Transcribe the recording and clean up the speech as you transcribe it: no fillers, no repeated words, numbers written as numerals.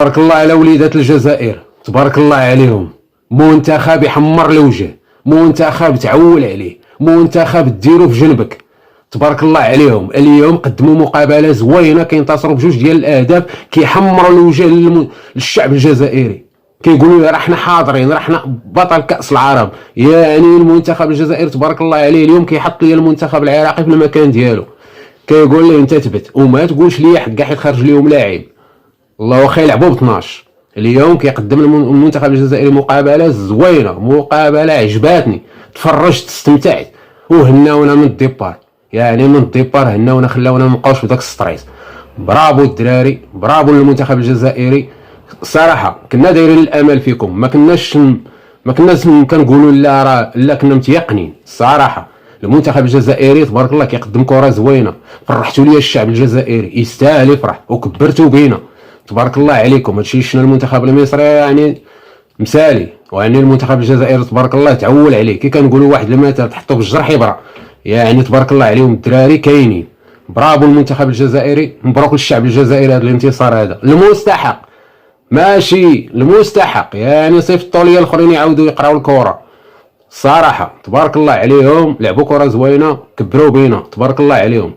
تبارك الله على وليدات الجزائر، تبارك الله عليهم. منتخب يحمر الوجه، منتخب تعول عليه، منتخب ديرو في جنبك، تبارك الله عليهم. اليوم قدموا مقابله زوينه، كينتصروا بجوج ديال الاهداف، كيحمروا الوجه للشعب الجزائري، كيقولوا راه حنا حاضرين، راه حنا بطل كاس العرب. يعني المنتخب الجزائري تبارك الله عليه اليوم كيحط لي المنتخب العراقي في المكان ديالو، كيقول ليه انت تثبت وما تقولش لي حق حيت خرج ليهم لاعب. الله واخا يلعبوا ب 12. اليوم كيقدم المنتخب الجزائري مقابله زوينه، مقابله عجباتني، تفرجت استمتعت وهناونا من الديبار. يعني من الديبار هناونا، خلاونا مابقاوش بداك الستريس. برافو الدراري، برافو للمنتخب الجزائري. صراحه كنا دايرين الامل فيكم، ما كناش كنقولوا لا راه لا، كنا متيقنين الصراحه. المنتخب الجزائري تبارك الله كيقدم كره زوينه، فرحتوا لي الشعب الجزائري، يستاهل يفرح وكبرتوا بينا، تبارك الله عليكم. هادشي شفنا المنتخب المصري يعني مثالي، وعني المنتخب الجزائري تبارك الله تعول عليه، كي كنقولوا واحد المثل تحطو بالجرح يبرا. يعني تبارك الله عليهم الدراري كاينين. برافو المنتخب الجزائري، مبروك للشعب الجزائري هذا الانتصار هذا المستحق، ماشي المستحق. يعني صيفطوا لي الاخرين يعاودوا يقراوا الكره. صراحه تبارك الله عليهم، لعبوا كره زوينه، كبروا بينا، تبارك الله عليهم.